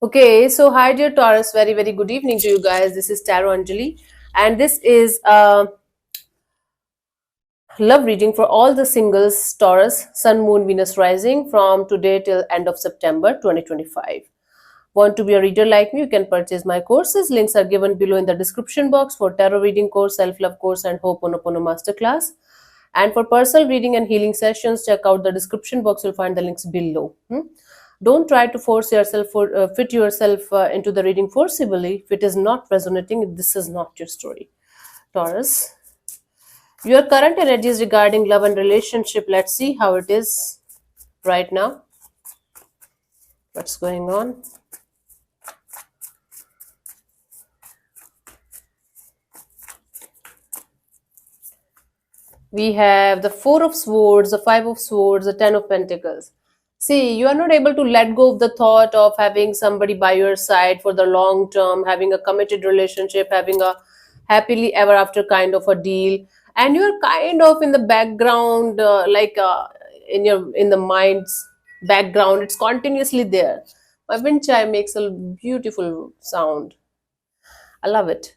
Okay, so hi dear Taurus, very good evening to you guys. This is Tarot Anjali, and this is a love reading for all the singles Taurus, Sun, Moon, Venus rising from today till end of September 2025. Want to be a reader like me? You can purchase my courses. Links are given below in the description box for tarot reading course, self-love course, and Ho'oponopono masterclass. And for personal reading and healing sessions, check out the description box. You'll find the links below. Don't try to force yourself for fit yourself into the reading forcibly. If it is not resonating, this is not your story. Taurus, your current energies regarding love and relationship. Let's see how it is right now. What's going on? We have the Four of Swords, the Five of Swords, the Ten of Pentacles. See, you are not able to let go of the thought of having somebody by your side for the long term, having a committed relationship, having a happily ever after kind of a deal, and you're kind of in the background, in the mind's background. It's continuously there. My wind chime makes a beautiful sound. I love it.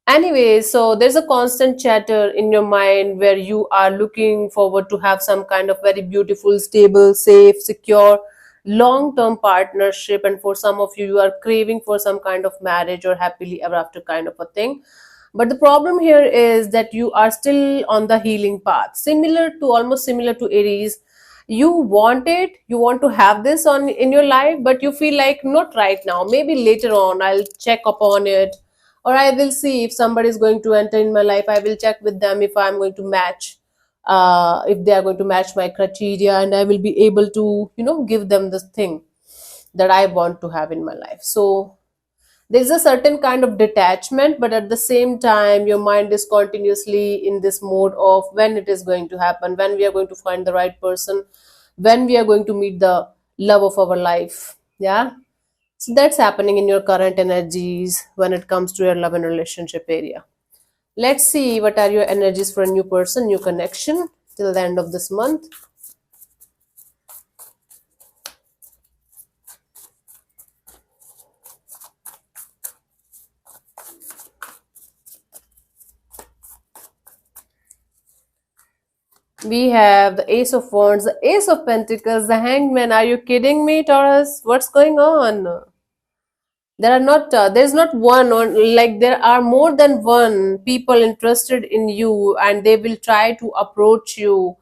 Anyway, so there's a constant chatter in your mind where you are looking forward to have some kind of very beautiful, stable, safe, secure, long term partnership. And for some of you, you are craving for some kind of marriage or happily ever after kind of a thing. But the problem here is that you are still on the healing path, almost similar to Aries. You want it, you want to have this on in your life, but you feel like not right now, maybe later on I'll check upon it, or I will see if somebody is going to enter in my life. I will check with them if I'm going to match, if they are going to match my criteria, and I will be able to, give them this thing that I want to have in my life. So there's a certain kind of detachment, but at the same time, your mind is continuously in this mode of when it is going to happen, when we are going to find the right person, when we are going to meet the love of our life. Yeah, so that's happening in your current energies when it comes to your love and relationship area. Let's see what are your energies for a new person, new connection till the end of this month. We have the Ace of Wands, the Ace of Pentacles, the Hangman. Are you kidding me, Taurus? What's going on? There are not, there's not one, or like there are more than one people interested in you, and they will try to approach you.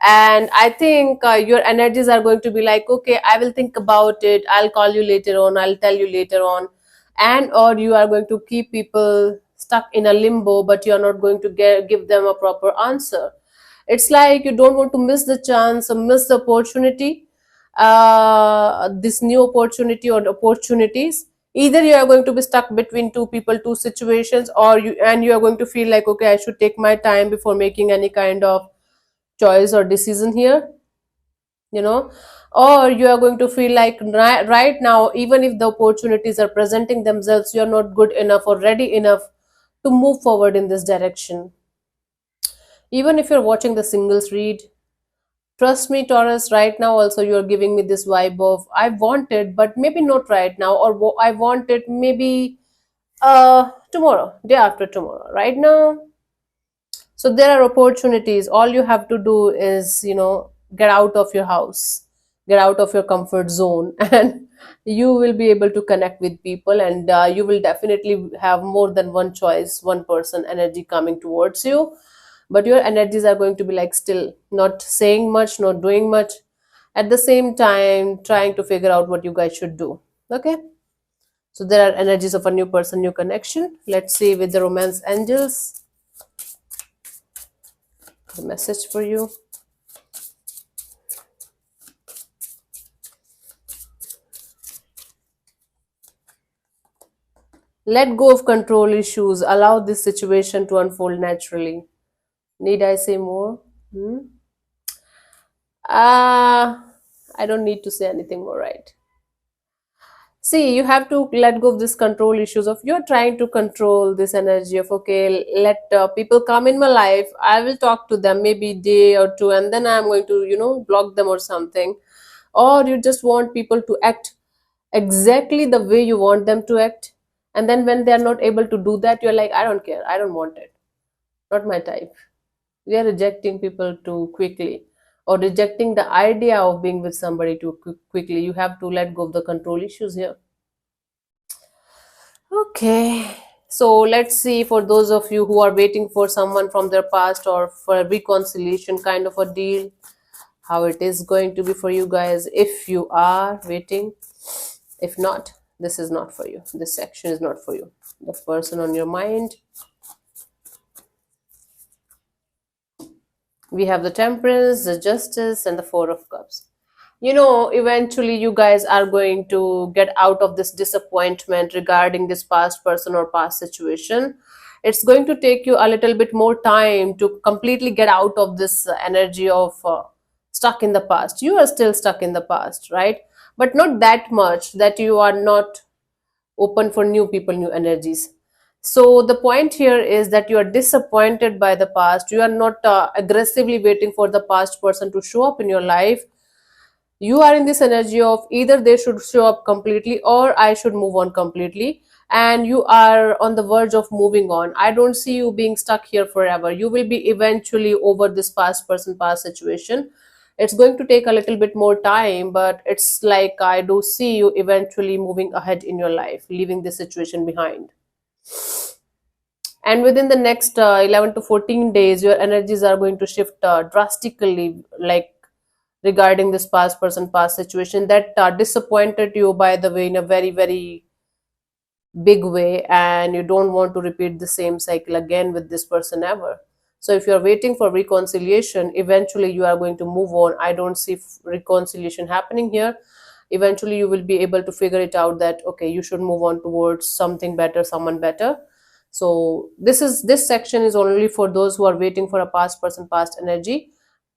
And I think your energies are going to be like, okay, I will think about it. I'll call you later on. I'll tell you later on. And or you are going to keep people stuck in a limbo, but you're not going to give them a proper answer. It's like you don't want to miss the chance or miss the opportunity, this new opportunity or opportunities. Either you are going to be stuck between two people, two situations, or you are going to feel like, okay, I should take my time before making any kind of choice or decision here, you know or you are going to feel like right now, even if the opportunities are presenting themselves, you are not good enough or ready enough to move forward in this direction. Even if you're watching the singles read, trust me, Taurus, right now also you're giving me this vibe of I want it, but maybe not right now, or I want it maybe tomorrow, day after tomorrow. Right now, so there are opportunities. All you have to do is, get out of your house, get out of your comfort zone, and you will be able to connect with people, and you will definitely have more than one choice, one person energy coming towards you. But your energies are going to be like still not saying much, not doing much, at the same time trying to figure out what you guys should do. Okay, so there are energies of a new person, new connection. Let's see with the romance angels the message for you. Let go of control issues. Allow this situation to unfold naturally. Need I say more? Hmm? I don't need to say anything more, right? See, you have to let go of this control issues of you're trying to control this energy of, okay, let people come in my life. I will talk to them maybe day or two, and then I'm going to, block them or something. Or you just want people to act exactly the way you want them to act. And then when they are not able to do that, you're like, I don't care, I don't want it, not my type. We are rejecting people too quickly, or rejecting the idea of being with somebody too quickly. You have to let go of the control issues here. Okay, so let's see, for those of you who are waiting for someone from their past or for a reconciliation kind of a deal, how it is going to be for you guys if you are waiting. If not, this is not for you. This section is not for you. The person on your mind. We have the Temperance, the Justice, and the Four of Cups. You know, eventually you guys are going to get out of this disappointment regarding this past person or past situation. It's going to take you a little bit more time to completely get out of this energy of stuck in the past. You are still stuck in the past, right? But not that much that you are not open for new people, new energies. So the point here is that you are disappointed by the past. You are not aggressively waiting for the past person to show up in your life. You are in this energy of either they should show up completely or I should move on completely. And you are on the verge of moving on. I don't see you being stuck here forever. You will be eventually over this past person, past situation. It's going to take a little bit more time, but it's like I do see you eventually moving ahead in your life, leaving this situation behind. And within the next 11 to 14 days, your energies are going to shift drastically, like regarding this past person, past situation that disappointed you, by the way, in a very, very big way, and you don't want to repeat the same cycle again with this person ever. So if you're waiting for reconciliation, eventually you are going to move on. I don't see reconciliation happening here. Eventually you will be able to figure it out that okay, you should move on towards something better, someone better. So this section is only for those who are waiting for a past person, past energy.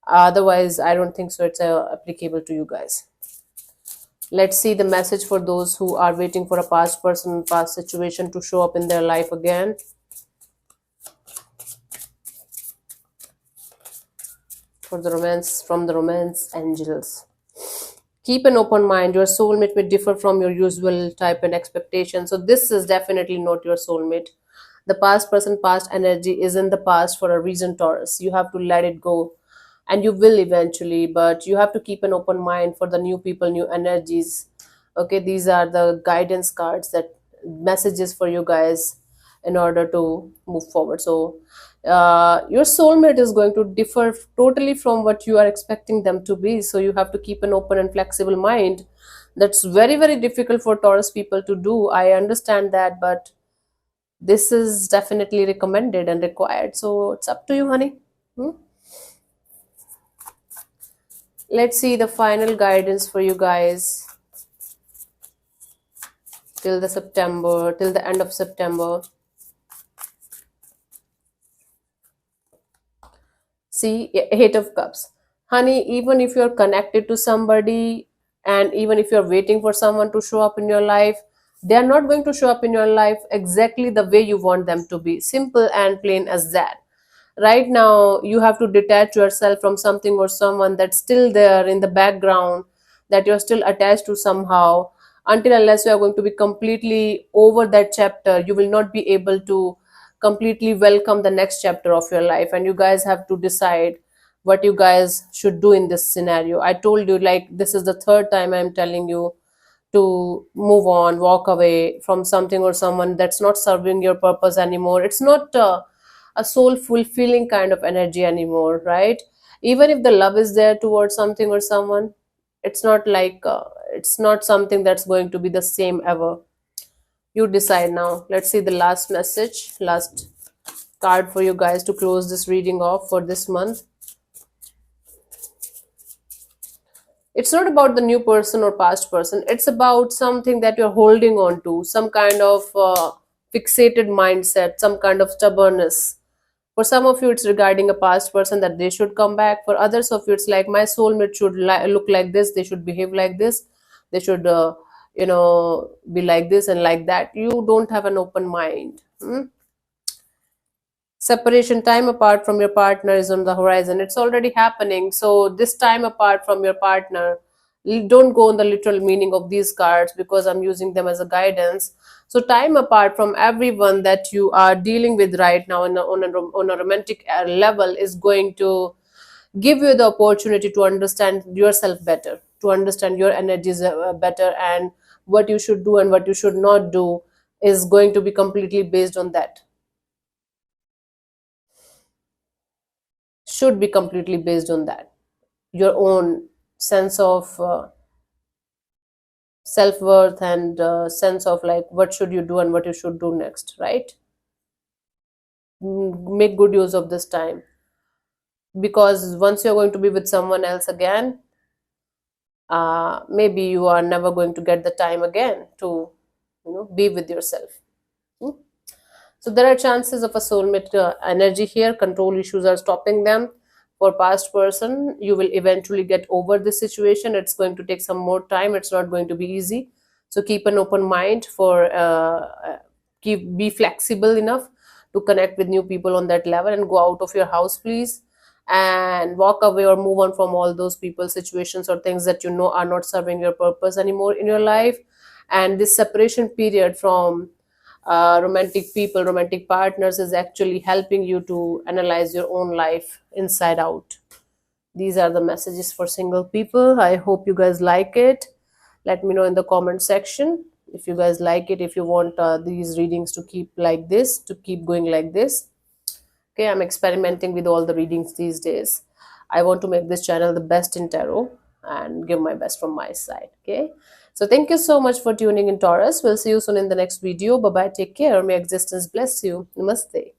Otherwise, I don't think so it's applicable to you guys. Let's see the message for those who are waiting for a past person, past situation to show up in their life again. For the romance, from the romance angels. Keep an open mind. Your soulmate may differ from your usual type and expectation. So this is definitely not your soulmate. The past person, past energy is in the past for a reason, Taurus. You have to let it go, and you will eventually, but you have to keep an open mind for the new people, new energies. Okay, these are the guidance cards, that messages for you guys in order to move forward. So your soulmate is going to differ totally from what you are expecting them to be, so you have to keep an open and flexible mind. That's very, very difficult for Taurus people to do, I understand that, but this is definitely recommended and required, so it's up to you, honey. Hmm? Let's see the final guidance for you guys till the end of September. See, Eight of Cups. Honey, even if you're connected to somebody, and even if you're waiting for someone to show up in your life, they are not going to show up in your life exactly the way you want them to be. Simple and plain as that. Right now, you have to detach yourself from something or someone that's still there in the background, that you're still attached to somehow. Until unless you are going to be completely over that chapter, you will not be able to completely welcome the next chapter of your life. And you guys have to decide what you guys should do in this scenario. I told you, like, this is the third time I'm telling you to move on, walk away from something or someone that's not serving your purpose anymore. It's not a soul fulfilling kind of energy anymore, right? Even if the love is there towards something or someone, it's not like it's not something that's going to be the same ever. You decide now. Let's see the last message, last card for you guys to close this reading off for this month. It's not about the new person or past person. It's about something that you're holding on to, some kind of fixated mindset, some kind of stubbornness. For some of you, it's regarding a past person, that they should come back. For others of you, it's like my soulmate should look like this, they should behave like this, they should be like this and like that. You don't have an open mind. Separation, time apart from your partner is on the horizon. It's already happening. So this time apart from your partner, don't go on the literal meaning of these cards, because I'm using them as a guidance. So time apart from everyone that you are dealing with right now on a romantic level is going to give you the opportunity to understand yourself better, to understand your energies better, and what you should do and what you should not do is going to be completely based on that, should be completely based on that, your own sense of self-worth and sense of like what should you do and what you should do next, right? Make good use of this time, because once you're going to be with someone else again, maybe you are never going to get the time again to be with yourself. Hmm? So there are chances of a soulmate energy here. Control issues are stopping them. For past person, you will eventually get over this situation. It's going to take some more time. It's not going to be easy. So keep an open mind for keep be flexible enough to connect with new people on that level, and go out of your house, please, and walk away or move on from all those people, situations, or things that you know are not serving your purpose anymore in your life. And this separation period from romantic people, romantic partners, is actually helping you to analyze your own life inside out. These are the messages for single people. I hope you guys like it. Let me know in the comment section if you guys like it, if you want these readings to keep like this, to keep going like this. Okay, I'm experimenting with all the readings these days. I want to make this channel the best in tarot and give my best from my side. Okay, so thank you so much for tuning in, Taurus. We'll see you soon in the next video. Bye bye, take care. May existence bless you. Namaste.